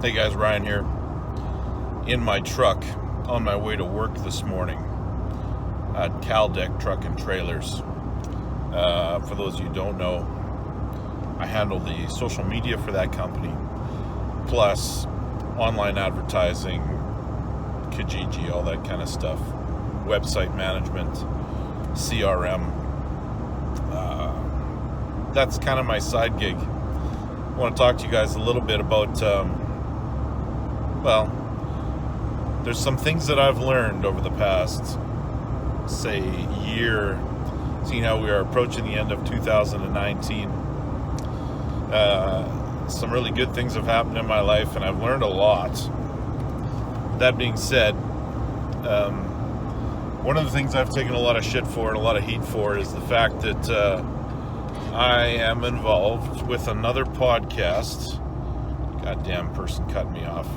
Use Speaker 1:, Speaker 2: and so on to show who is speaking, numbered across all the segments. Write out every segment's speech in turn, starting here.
Speaker 1: Hey guys, Ryan here. In my truck on my way to work this morning at Caldeck Truck and Trailers. For those of you who don't know, I handle the social media for that company, plus online advertising, Kijiji, all that kind of stuff, website management, CRM. That's kind of my side gig. I want to talk to you guys a little bit about there's some things that I've learned over the past, say, year, seeing how we are approaching the end of 2019. Some really good things have happened in my life, and I've learned a lot. That being said, one of the things I've taken a lot of shit for and a lot of heat for is the fact that I am involved with another podcast. Goddamn person cut me off.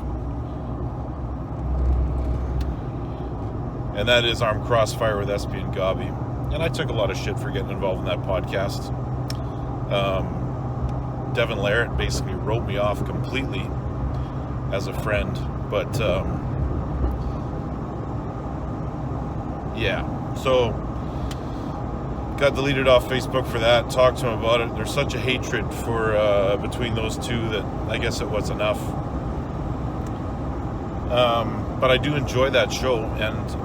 Speaker 1: And that is CROSSFIRE with Espey and Gobby. And I took a lot of shit for getting involved in that podcast. Devin Larrett basically wrote me off completely as a friend. But, so got deleted off Facebook for that. Talked to him about it. There's such a hatred for between those two that I guess it was enough. But I do enjoy that show, and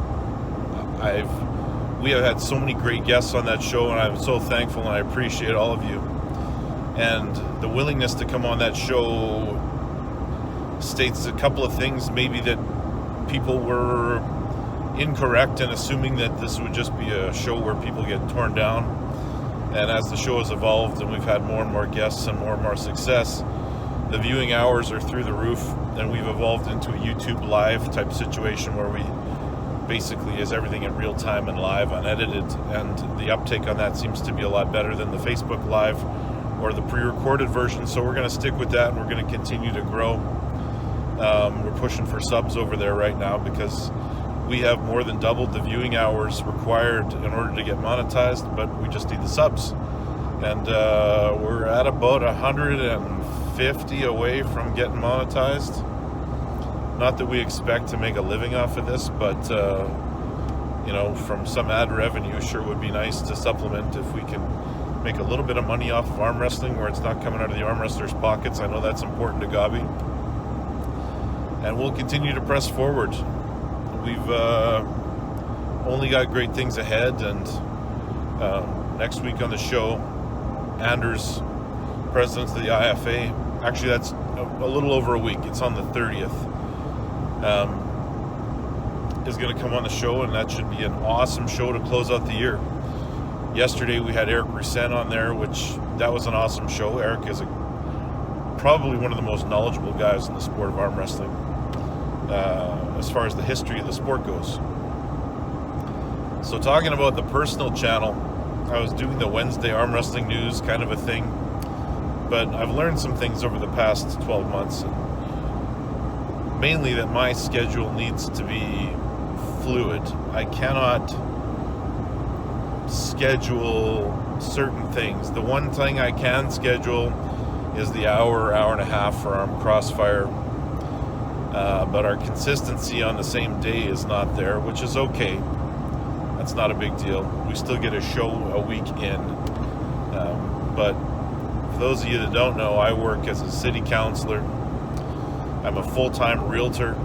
Speaker 1: we have had so many great guests on that show, and I'm so thankful, and I appreciate all of you. And the willingness to come on that show states a couple of things, maybe that people were incorrect in assuming that this would just be a show where people get torn down. And as the show has evolved and we've had more and more guests and more success, the viewing hours are through the roof, and we've evolved into a YouTube live type situation where we basically is everything in real time and live, unedited, and the uptake on that seems to be a lot better than the Facebook live or the pre-recorded version. So we're going to stick with that, and we're going to continue to grow. We're pushing for subs over there right now because we have more than doubled the viewing hours required in order to get monetized, but we just need the subs. And we're at about 150 away from getting monetized. Not that we expect to make a living off of this, but from some ad revenue, sure would be nice to supplement if we can make a little bit of money off of arm wrestling where it's not coming out of the arm wrestlers' pockets. I know that's important to Gobby. And we'll continue to press forward. We've only got great things ahead, and next week on the show, Anders, president of the IFA, actually that's a little over a week, it's on the 30th, is going to come on the show, and that should be an awesome show to close out the year. Yesterday we had Eric Roussin on there, which that was an awesome show. Eric is probably one of the most knowledgeable guys in the sport of arm wrestling, as far as the history of the sport goes. So talking about the personal channel, I was doing the Wednesday arm wrestling news kind of a thing, but I've learned some things over the past 12 months, and mainly that my schedule needs to be fluid. I cannot schedule certain things. The one thing I can schedule is the hour and a half for CROSSFIRE, but our consistency on the same day is not there, which is okay. That's not a big deal. We still get a show a week in. But for those of you that don't know, I work as a city councilor. I'm a full-time realtor.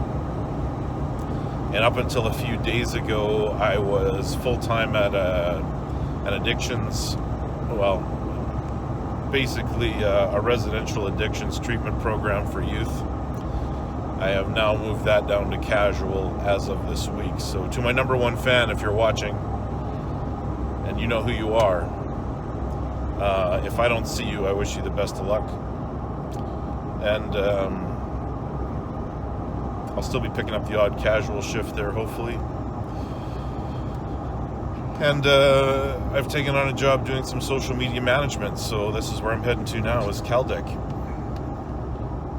Speaker 1: And up until a few days ago, I was full-time at an addictions, basically a residential addictions treatment program for youth. I have now moved that down to casual as of this week. So to my number one fan, if you're watching, and you know who you are, if I don't see you, I wish you the best of luck. And I'll still be picking up the odd casual shift there, hopefully. And I've taken on a job doing some social media management, so this is where I'm heading to now, is Caldeck.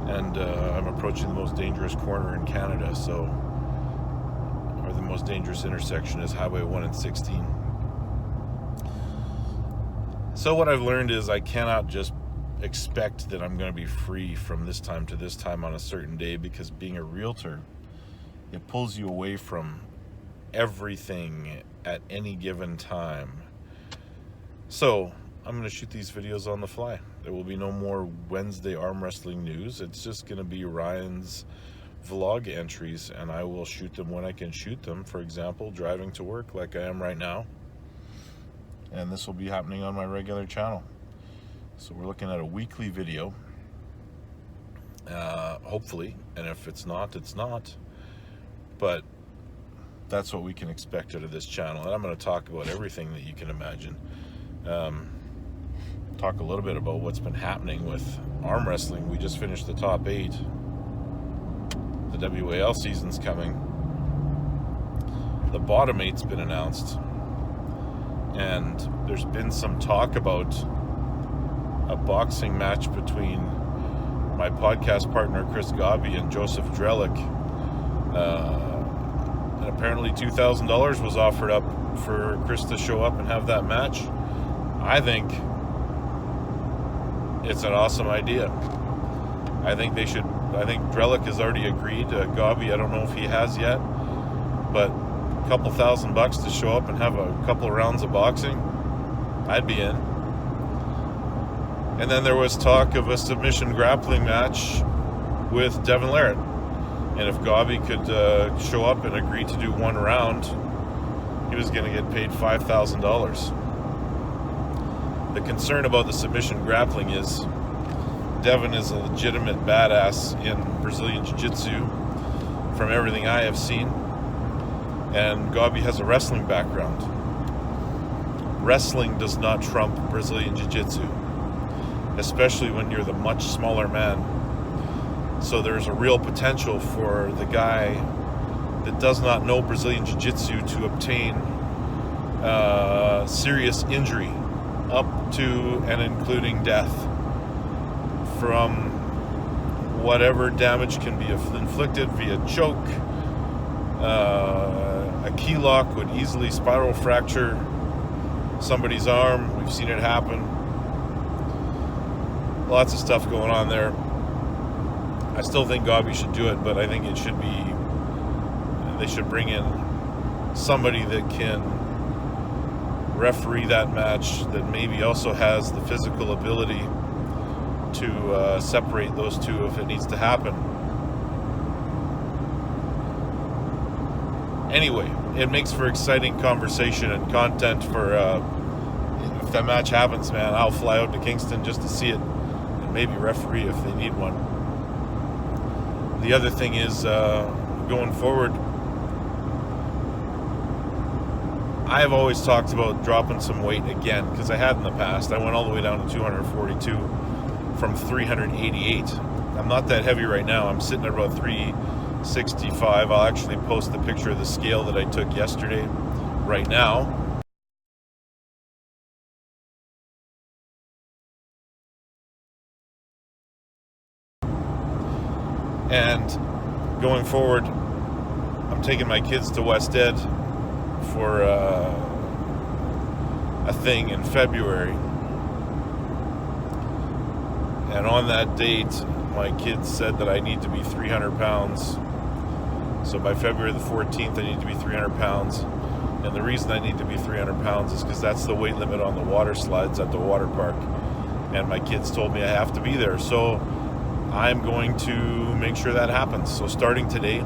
Speaker 1: And I'm approaching the most dangerous corner in Canada, or the most dangerous intersection is Highway 1 and 16. So what I've learned is I cannot just expect that I'm going to be free from this time to this time on a certain day, because being a realtor, it pulls you away from everything at any given time. So I'm going to shoot these videos on the fly. There will be no more Wednesday arm wrestling news. It's just going to be Ryan's vlog entries, and I will shoot them when I can shoot them. For example, driving to work like I am right now. And this will be happening on my regular channel. So we're looking at a weekly video, hopefully. And if it's not, it's not. But that's what we can expect out of this channel. And I'm going to talk about everything that you can imagine. Talk a little bit about what's been happening with arm wrestling. We just finished the top 8. The WAL season's coming. The bottom 8's been announced. And there's been some talk about a boxing match between my podcast partner Chris Gobby and Joseph Drellick. And apparently $2,000 was offered up for Chris to show up and have that match. I think it's an awesome idea. I think Drellick has already agreed. Gobby, I don't know if he has yet, but a couple $1,000 to show up and have a couple of rounds of boxing, I'd be in. And then there was talk of a submission grappling match with Devin Larratt. And if Gobby could show up and agree to do one round, he was going to get paid $5,000. The concern about the submission grappling is Devin is a legitimate badass in Brazilian Jiu-Jitsu from everything I have seen. And Gobby has a wrestling background. Wrestling does not trump Brazilian Jiu-Jitsu, especially when you're the much smaller man. So there's a real potential for the guy that does not know Brazilian Jiu-Jitsu to obtain serious injury, up to and including death, from whatever damage can be inflicted via choke. A key lock would easily spiral fracture somebody's arm. We've seen it happen. Lots of stuff going on there. I still think Gobby should do it, but I think it should be, they should bring in somebody that can referee that match, that maybe also has the physical ability to separate those two if it needs to happen. Anyway, it makes for exciting conversation and content for if that match happens, man, I'll fly out to Kingston just to see it and maybe referee if they need one. The other thing is, going forward, I've always talked about dropping some weight again, because I had in the past. I went all the way down to 242 from 388. I'm not that heavy right now. I'm sitting at about 365. I'll actually post the picture of the scale that I took yesterday right now. And going forward, I'm taking my kids to West Ed for a thing in February. And on that date, my kids said that I need to be 300 pounds. So by February the 14th, I need to be 300 pounds. And the reason I need to be 300 pounds is because that's the weight limit on the water slides at the water park. And my kids told me I have to be there. So I'm going to make sure that happens. So starting today,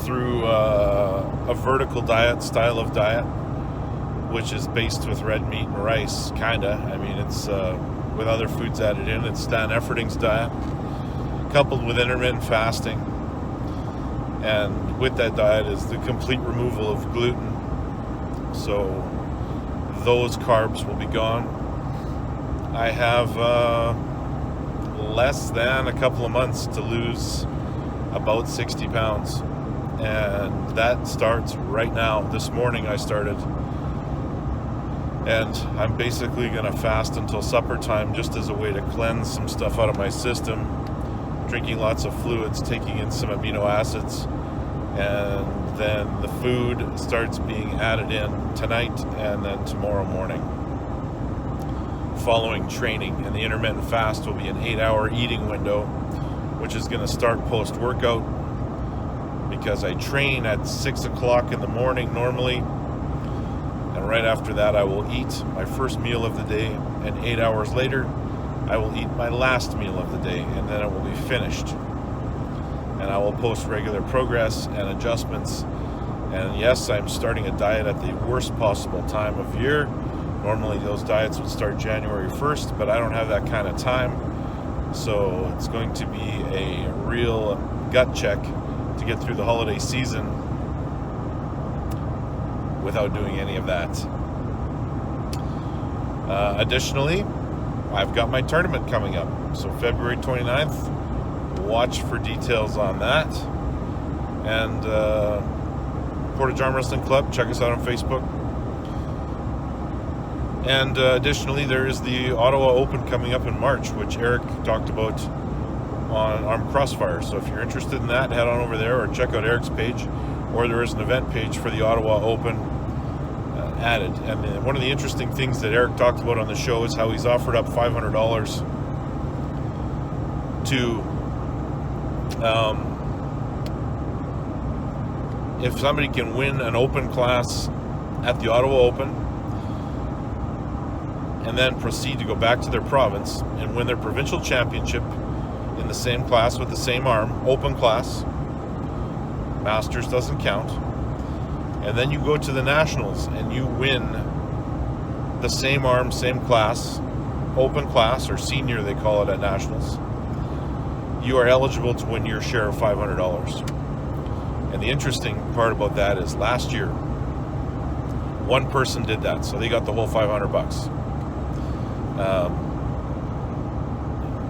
Speaker 1: through a vertical diet, style of diet, which is based with red meat and rice, kinda. I mean, it's with other foods added in. It's Stan Efferding's diet, coupled with intermittent fasting. And with that diet is the complete removal of gluten. So those carbs will be gone. I have less than a couple of months to lose about 60 pounds. And that starts right now. This morning I started. And I'm basically going to fast until supper time, just as a way to cleanse some stuff out of my system. Drinking lots of fluids, taking in some amino acids. And then the food starts being added in tonight and then tomorrow morning. following training, and the intermittent fast will be an 8-hour eating window, which is going to start post-workout, because I train at 6 o'clock in the morning normally, and right after that I will eat my first meal of the day, and 8 hours later I will eat my last meal of the day, and then it will be finished. And I will post regular progress and adjustments. And yes, I'm starting a diet at the worst possible time of year. Normally those diets would start January 1st, but I don't have that kind of time. So it's going to be a real gut check to get through the holiday season without doing any of that. Additionally, I've got my tournament coming up. So February 29th, watch for details on that. And Portage Armwrestling Club, check us out on Facebook. And additionally, there is the Ottawa Open coming up in March, which Eric talked about on CROSSFIRE. So if you're interested in that, head on over there or check out Eric's page, or there is an event page for the Ottawa Open added. And one of the interesting things that Eric talked about on the show is how he's offered up $500 to if somebody can win an open class at the Ottawa Open and then proceed to go back to their province and win their provincial championship in the same class with the same arm, open class, Masters doesn't count, and then you go to the Nationals and you win the same arm, same class, open class, or senior they call it at Nationals, you are eligible to win your share of $500. And the interesting part about that is last year, one person did that, so they got the whole $500.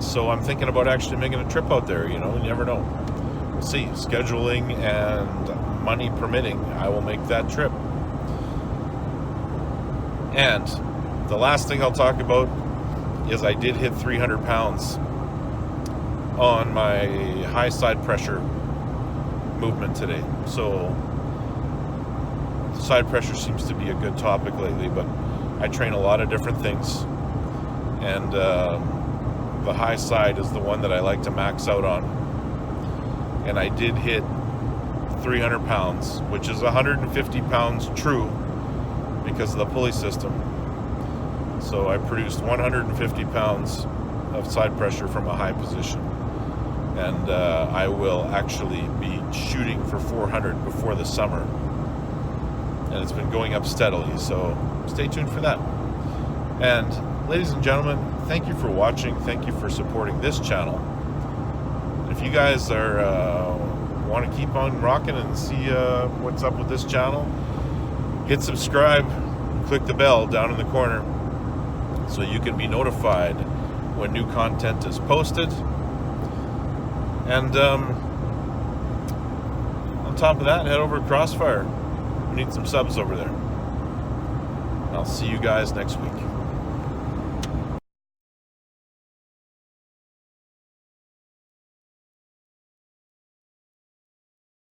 Speaker 1: So I'm thinking about actually making a trip out there. You never know. We'll see. Scheduling and money permitting, I will make that trip. And the last thing I'll talk about is I did hit 300 pounds on my high side pressure movement today. So side pressure seems to be a good topic lately, but I train a lot of different things, and the high side is the one that I like to max out on. And I did hit 300 pounds, which is 150 pounds true because of the pulley system. So I produced 150 pounds of side pressure from a high position. And I will actually be shooting for 400 before the summer. And it's been going up steadily, so stay tuned for that. And ladies and gentlemen, thank you for watching. Thank you for supporting this channel. If you guys are want to keep on rocking and see what's up with this channel, hit subscribe, click the bell down in the corner so you can be notified when new content is posted. And on top of that, head over to CROSSFIRE. We need some subs over there. I'll see you guys next week.